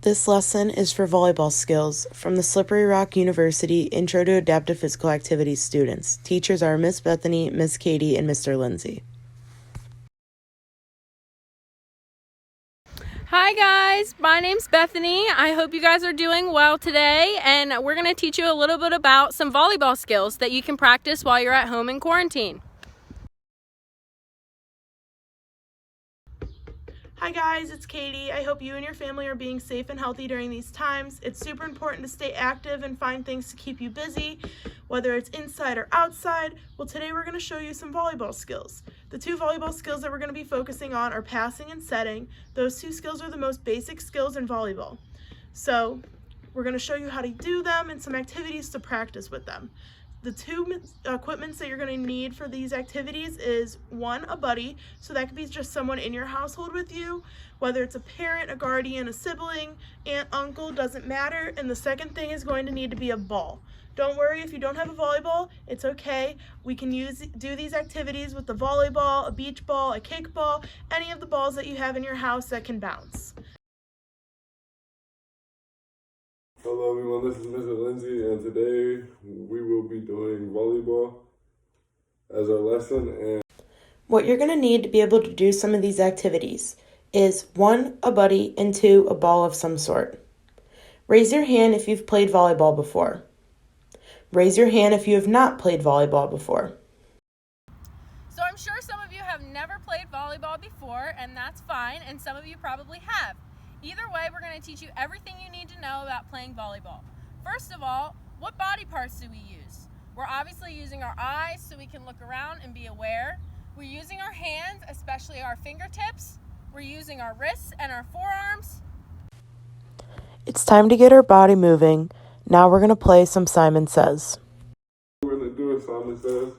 This lesson is for volleyball skills from the Slippery Rock University Intro to Adaptive Physical Activities students. Teachers are Miss Bethany, Miss Katie, and Mr. Lindsay. Hi guys, my name's Bethany. I hope you guys are doing well today, and we're going to teach you a little bit about some volleyball skills that you can practice while you're at home in quarantine. Hi guys, it's Katie. I hope you and your family are being safe and healthy during these times. It's super important to stay active and find things to keep you busy, whether it's inside or outside. Well, today we're going to show you some volleyball skills. The two volleyball skills that we're going to be focusing on are passing and setting. Those two skills are the most basic skills in volleyball. So we're going to show you how to do them and some activities to practice with them. The two equipments that you're going to need for these activities is one, a buddy, so that could be just someone in your household with you, whether it's a parent, a guardian, a sibling, aunt, uncle, doesn't matter. And the second thing is going to need to be a ball. Don't worry if you don't have a volleyball, it's okay. We can do these activities with the volleyball, a beach ball, a kickball, any of the balls that you have in your house that can bounce. Hello everyone, this is Mr. Lindsay, and today we will be doing volleyball as our lesson. And What you're going to need to be able to do some of these activities is 1, a buddy, and 2, a ball of some sort. Raise your hand if you've played volleyball before. Raise your hand if you have not played volleyball before. So I'm sure some of you have never played volleyball before, and that's fine, and some of you probably have. Either way, we're going to teach you everything you need to know about playing volleyball. First of all, what body parts do we use? We're obviously using our eyes so we can look around and be aware. We're using our hands, especially our fingertips. We're using our wrists and our forearms. It's time to get our body moving. Now we're going to play some Simon Says. we're going to do it, Simon says.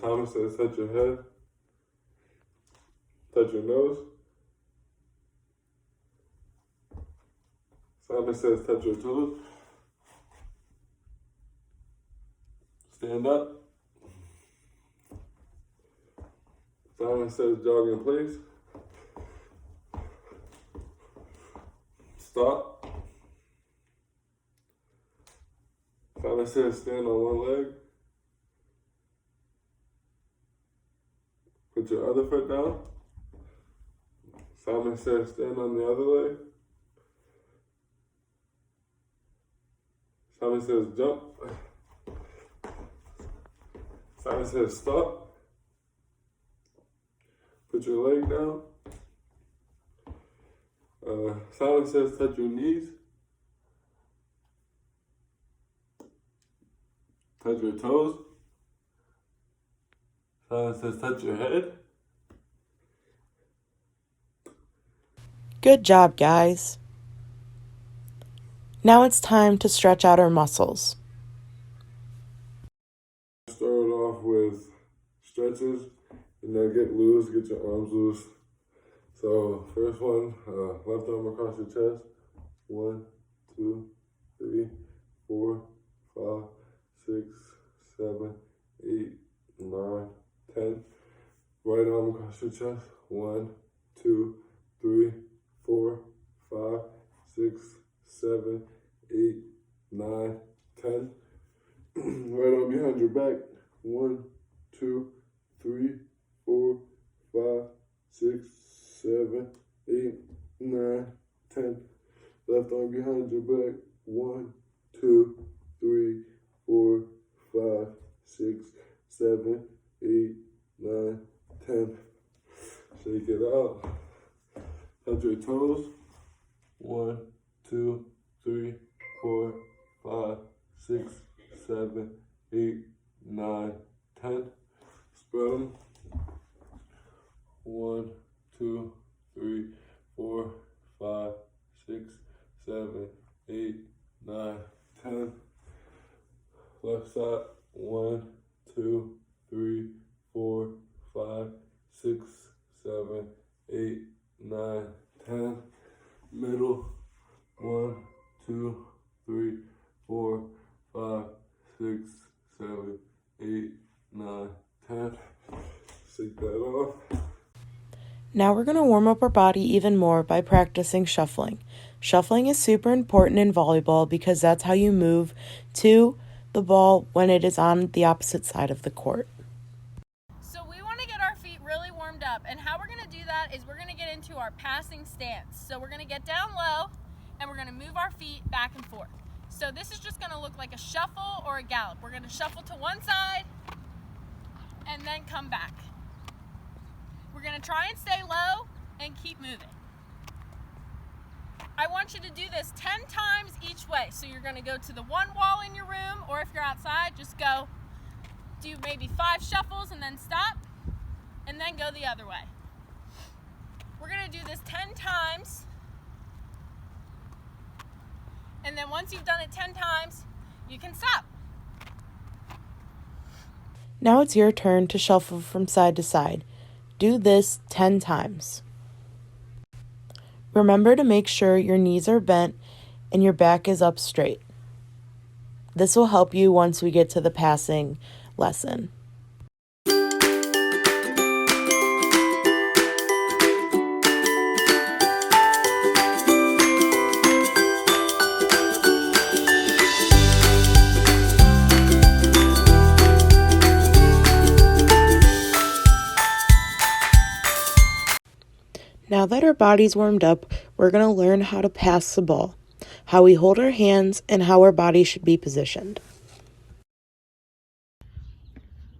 Simon says touch your head, touch your nose. Simon says touch your toes. Stand up. Simon says jog in place. Stop. Simon says stand on one leg. Put your other foot down. Simon says stand on the other leg. Simon says jump. Simon says stop. Put your leg down. Simon says touch your knees. Touch your toes. Simon says touch your head. Good job, guys. Now it's time to stretch out our muscles. Start off with stretches and then get loose, get your arms loose. So first one, left arm across your chest. 1, 2, 3, 4, 5, 6, 7, 8, 9, 10. Right arm across your chest. 1, 2, 3, 4, 5, 6, 7, 8, 9, 10. Right arm behind your back. 1, 2, 3, 4, 5, 6, 7, 8, 9, 10. Left arm behind your back. 1, 2, 3, 4, 5, 6, 7, 8, 9, 10. Shake it out. Touch your toes. 1, 2, 3, 4, 5, 6, 7, 8, 9, 10. Spread them. 1, 2, 3, 4, 5, 6, 7, 8, 9, 10. Left side. 1, 2, 3, 4, 5, 6, 7, 8, 9, 10. Middle. 1, 2, 3, 4, 5, 6, 7, 8, 9, 10. Shake that off. Now we're going to warm up our body even more by practicing shuffling. Shuffling is super important in volleyball because that's how you move to the ball when it is on the opposite side of the court. So we want to get our feet really warmed up, and how we're going to do that is we're going to get into our passing stance. So we're going to get down low and we're going to move our feet back and forth. So this is just going to look like a shuffle or a gallop. We're going to shuffle to one side and then come back. We're going to try and stay low and keep moving. I want you to do this 10 times each way. So you're going to go to the one wall in your room, or if you're outside, just go do maybe 5 shuffles and then stop, and then go the other way. We're going to do this 10 times, and then once you've done it 10 times, you can stop. Now it's your turn to shuffle from side to side. Do this 10 times. Remember to make sure your knees are bent and your back is up straight. This will help you once we get to the passing lesson. Now that our body's warmed up, we're going to learn how to pass the ball, how we hold our hands, and how our body should be positioned.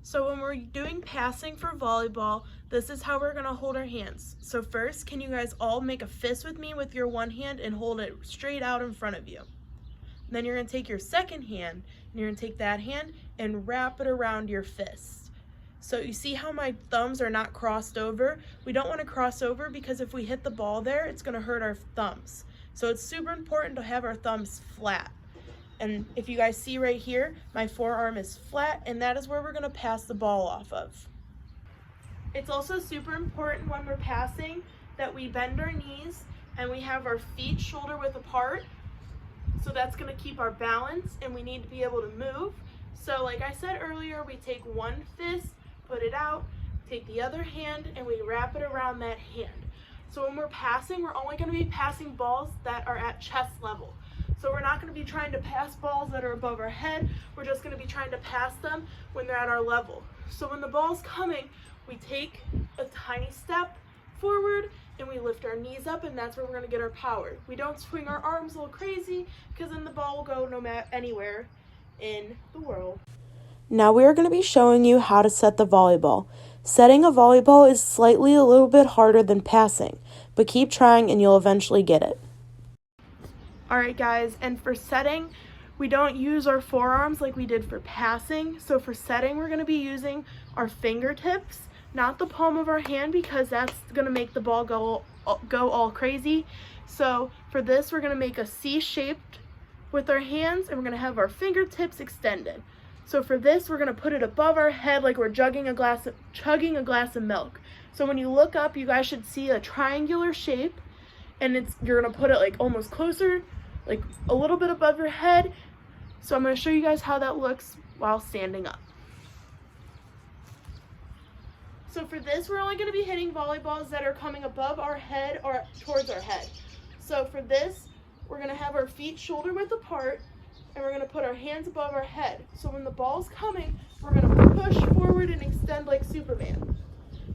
So when we're doing passing for volleyball, this is how we're going to hold our hands. So first, can you guys all make a fist with me with your one hand and hold it straight out in front of you? Then you're going to take your second hand, and you're going to take that hand and wrap it around your fist. So you see how my thumbs are not crossed over? We don't want to cross over because if we hit the ball there, it's going to hurt our thumbs. So it's super important to have our thumbs flat. And if you guys see right here, my forearm is flat, and that is where we're going to pass the ball off of. It's also super important when we're passing that we bend our knees and we have our feet shoulder width apart. So that's going to keep our balance, and we need to be able to move. So like I said earlier, we take one fist, put it out, take the other hand, and we wrap it around that hand. So when we're passing, we're only going to be passing balls that are at chest level. So we're not going to be trying to pass balls that are above our head. We're just going to be trying to pass them when they're at our level. So when the ball's coming, we take a tiny step forward and we lift our knees up, and that's where we're going to get our power. We don't swing our arms a little crazy because then the ball will go no matter anywhere in the world. Now we are going to be showing you how to set the volleyball. Setting a volleyball is slightly a little bit harder than passing, but keep trying and you'll eventually get it. Alright guys, and for setting, we don't use our forearms like we did for passing. So for setting, we're going to be using our fingertips, not the palm of our hand, because that's going to make the ball go all crazy. So for this, we're going to make a C shaped with our hands, and we're going to have our fingertips extended. So for this, we're going to put it above our head like we're chugging a glass of milk. So when you look up, you guys should see a triangular shape, and you're going to put it like almost closer, like a little bit above your head. So I'm going to show you guys how that looks while standing up. So for this, we're only going to be hitting volleyballs that are coming above our head or towards our head. So for this, we're going to have our feet shoulder width apart, and we're going to put our hands above our head. So when the ball's coming, we're going to push forward and extend like Superman.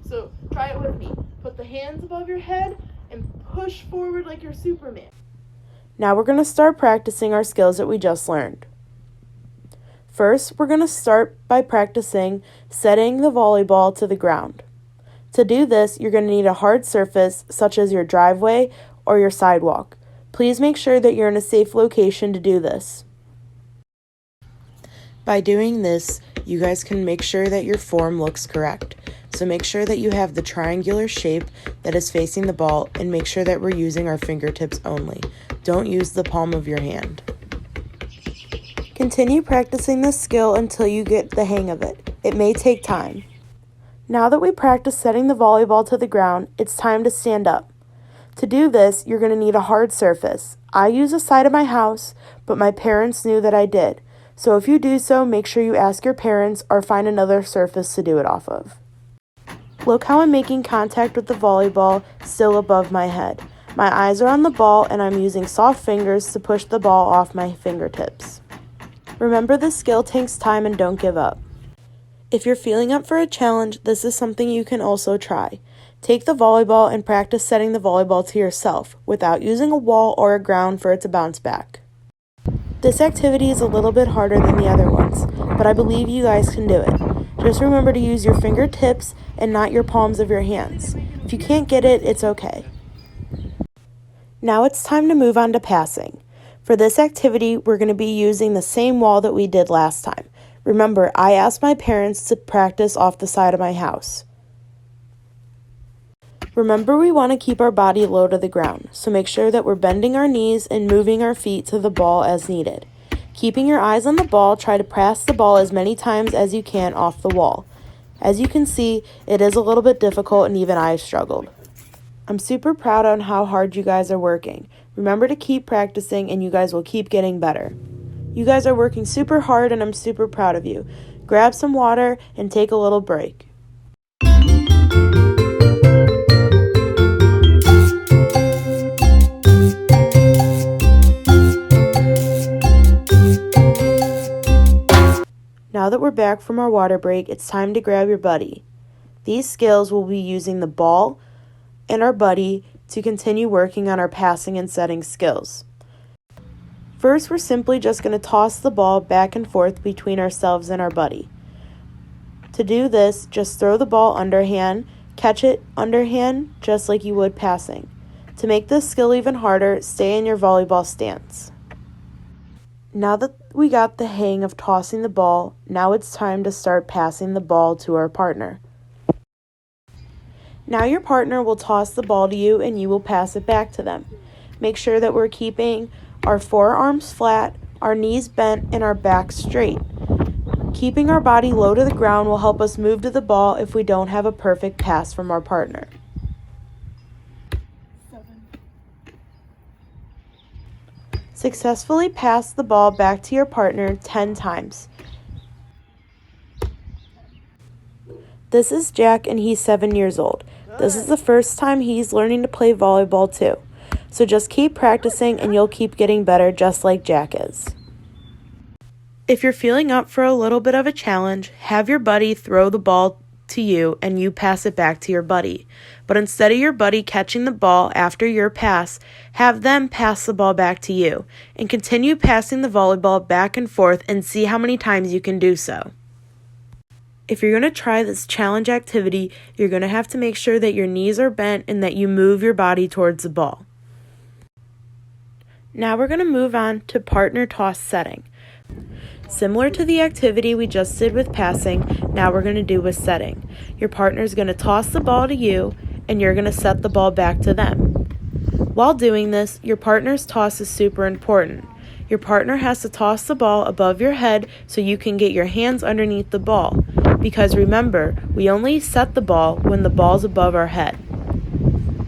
So try it with me. Put the hands above your head and push forward like you're Superman. Now we're going to start practicing our skills that we just learned. First, we're going to start by practicing setting the volleyball to the ground. To do this, you're going to need a hard surface such as your driveway or your sidewalk. Please make sure that you're in a safe location to do this. By doing this, you guys can make sure that your form looks correct. So make sure that you have the triangular shape that is facing the ball, and make sure that we're using our fingertips only. Don't use the palm of your hand. Continue practicing this skill until you get the hang of it. It may take time. Now that we practice setting the volleyball to the ground, it's time to stand up. To do this, you're going to need a hard surface. I use the side of my house, but my parents knew that I did. So if you do so, make sure you ask your parents or find another surface to do it off of. Look how I'm making contact with the volleyball still above my head. My eyes are on the ball and I'm using soft fingers to push the ball off my fingertips. Remember, this skill takes time and don't give up. If you're feeling up for a challenge, this is something you can also try. Take the volleyball and practice setting the volleyball to yourself without using a wall or a ground for it to bounce back. This activity is a little bit harder than the other ones, but I believe you guys can do it. Just remember to use your fingertips and not your palms of your hands. If you can't get it, it's okay. Now it's time to move on to passing. For this activity, we're going to be using the same wall that we did last time. Remember, I asked my parents to practice off the side of my house. Remember, we want to keep our body low to the ground, so make sure that we're bending our knees and moving our feet to the ball as needed. Keeping your eyes on the ball, try to pass the ball as many times as you can off the wall. As you can see, it is a little bit difficult and even I've struggled. I'm super proud on how hard you guys are working. Remember to keep practicing and you guys will keep getting better. You guys are working super hard and I'm super proud of you. Grab some water and take a little break. Now that we're back from our water break, it's time to grab your buddy. These skills will be using the ball and our buddy to continue working on our passing and setting skills. First, we're simply just going to toss the ball back and forth between ourselves and our buddy. To do this, just throw the ball underhand, catch it underhand, just like you would passing. To make this skill even harder, stay in your volleyball stance. Now that we got the hang of tossing the ball, now it's time to start passing the ball to our partner. Now your partner will toss the ball to you and you will pass it back to them. Make sure that we're keeping our forearms flat, our knees bent, and our back straight. Keeping our body low to the ground will help us move to the ball if we don't have a perfect pass from our partner. Successfully pass the ball back to your partner 10 times. This is Jack and he's 7 years old. This is the first time he's learning to play volleyball too. So just keep practicing and you'll keep getting better just like Jack is. If you're feeling up for a little bit of a challenge, have your buddy throw the ball to you and you pass it back to your buddy. But instead of your buddy catching the ball after your pass, have them pass the ball back to you and continue passing the volleyball back and forth and see how many times you can do so. If you're going to try this challenge activity, you're going to have to make sure that your knees are bent and that you move your body towards the ball. Now we're going to move on to partner toss setting. Similar to the activity we just did with passing, now we're going to do with setting. Your partner is going to toss the ball to you and you're going to set the ball back to them. While doing this, your partner's toss is super important. Your partner has to toss the ball above your head so you can get your hands underneath the ball. Because remember, we only set the ball when the ball's above our head.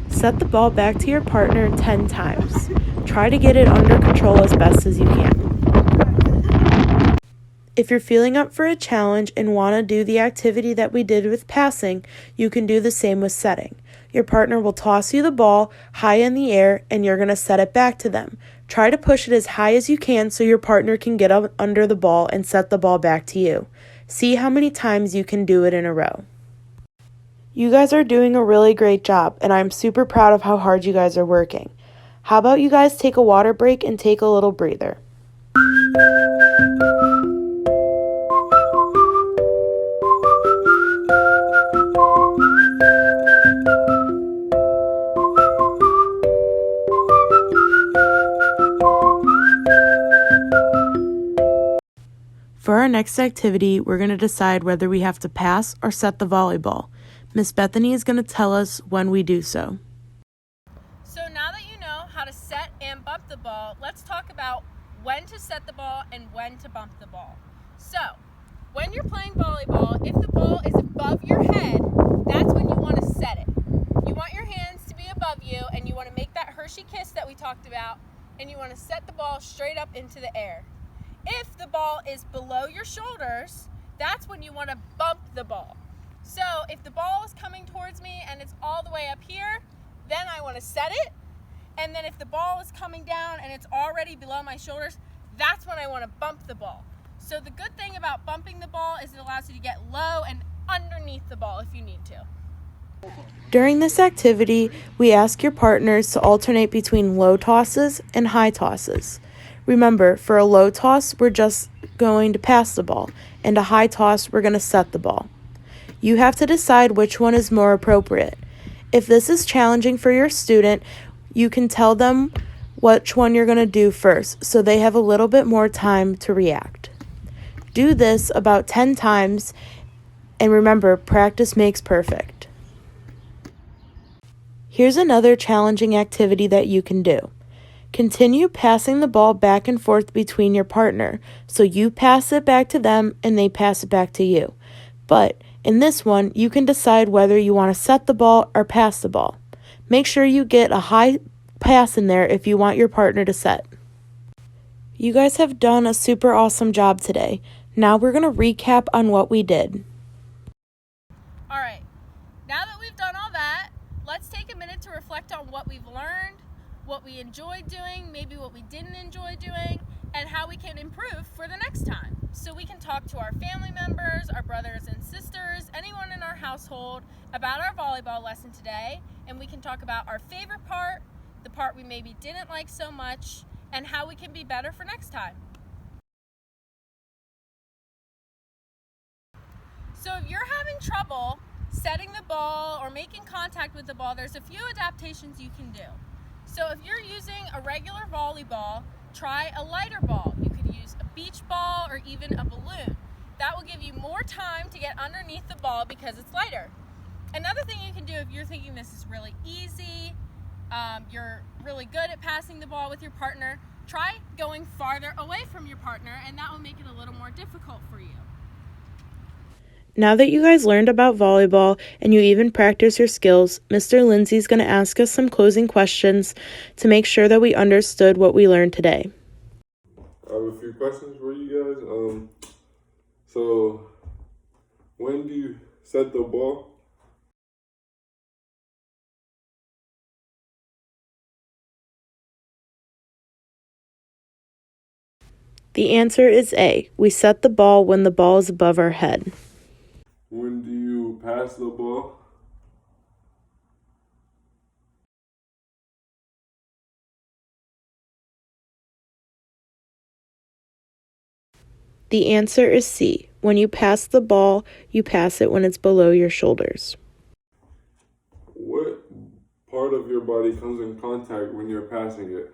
Set the ball back to your partner 10 times. Try to get it under control as best as you can. If you're feeling up for a challenge and want to do the activity that we did with passing, you can do the same with setting. Your partner will toss you the ball high in the air and you're going to set it back to them. Try to push it as high as you can so your partner can get up under the ball and set the ball back to you. See how many times you can do it in a row. You guys are doing a really great job and I'm super proud of how hard you guys are working. How about you guys take a water break and take a little breather? For our next activity, we're going to decide whether we have to pass or set the volleyball. Miss Bethany is going to tell us when we do so. So now that you know how to set and bump the ball, let's talk about when to set the ball and when to bump the ball. So, when you're playing volleyball, if the ball is above your head, that's when you want to set it. You want your hands to be above you and you want to make that Hershey kiss that we talked about and you want to set the ball straight up into the air. If the ball is below your shoulders, that's when you want to bump the ball. So if the ball is coming towards me and it's all the way up here, then I want to set it. And then if the ball is coming down and it's already below my shoulders, that's when I want to bump the ball. So the good thing about bumping the ball is it allows you to get low and underneath the ball if you need to. During this activity, we ask your partners to alternate between low tosses and high tosses. Remember, for a low toss, we're just going to pass the ball, and a high toss, we're going to set the ball. You have to decide which one is more appropriate. If this is challenging for your student, you can tell them which one you're going to do first, so they have a little bit more time to react. Do this about 10 times, and remember, practice makes perfect. Here's another challenging activity that you can do. Continue passing the ball back and forth between your partner, so you pass it back to them and they pass it back to you. But in this one, you can decide whether you want to set the ball or pass the ball. Make sure you get a high pass in there if you want your partner to set. You guys have done a super awesome job today. Now we're going to recap on what we did. All right, now that we've done all that, let's take a minute to reflect on what we've learned, what we enjoyed doing, maybe what we didn't enjoy doing, and how we can improve for the next time. So we can talk to our family members, our brothers and sisters, anyone in our household about our volleyball lesson today, and we can talk about our favorite part, the part we maybe didn't like so much, and how we can be better for next time. So if you're having trouble setting the ball or making contact with the ball, there's a few adaptations you can do. So if you're using a regular volleyball, try a lighter ball. You could use a beach ball or even a balloon. That will give you more time to get underneath the ball because it's lighter. Another thing you can do if you're thinking this is really easy, you're really good at passing the ball with your partner, try going farther away from your partner, and that will make it a little more difficult for you. Now that you guys learned about volleyball and you even practice your skills, Mr. Lindsay's going to ask us some closing questions to make sure that we understood what we learned today. I have a few questions for you guys. So when do you set the ball? The answer is A. We set the ball when the ball is above our head. When do you pass the ball? The answer is C. When you pass the ball, you pass it when it's below your shoulders. What part of your body comes in contact when you're passing it?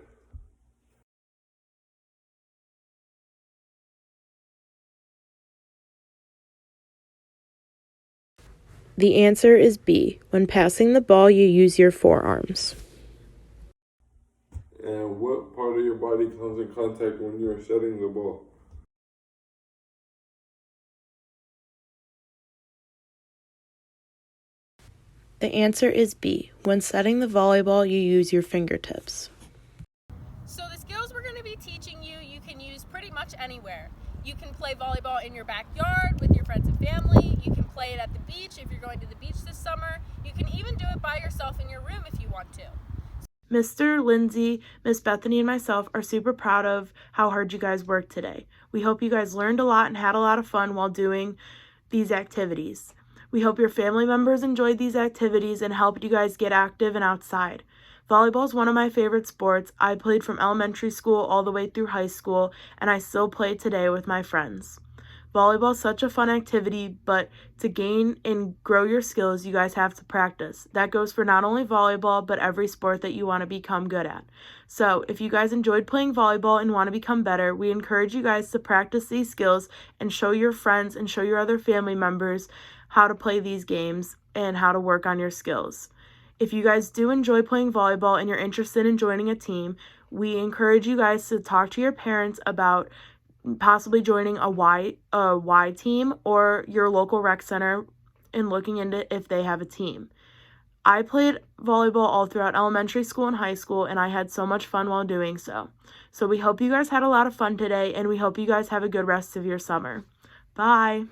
The answer is B. When passing the ball, you use your forearms. And what part of your body comes in contact when you're setting the ball? The answer is B. When setting the volleyball, you use your fingertips. So the skills we're going to be teaching you, you can use pretty much anywhere. You can play volleyball in your backyard with your friends and family. You can play it at the beach if you're going to the beach this summer. You can even do it by yourself in your room if you want to. Mr. Lindsay, Miss Bethany, and myself are super proud of how hard you guys worked today. We hope you guys learned a lot and had a lot of fun while doing these activities. We hope your family members enjoyed these activities and helped you guys get active and outside. Volleyball is one of my favorite sports. I played from elementary school all the way through high school, and I still play today with my friends. Volleyball is such a fun activity, but to gain and grow your skills, you guys have to practice. That goes for not only volleyball, but every sport that you want to become good at. So if you guys enjoyed playing volleyball and want to become better, we encourage you guys to practice these skills and show your friends and show your other family members how to play these games and how to work on your skills. If you guys do enjoy playing volleyball and you're interested in joining a team, we encourage you guys to talk to your parents about possibly joining a Y team or your local rec center and looking into if they have a team. I played volleyball all throughout elementary school and high school, and I had so much fun while doing so. So we hope you guys had a lot of fun today, and we hope you guys have a good rest of your summer. Bye!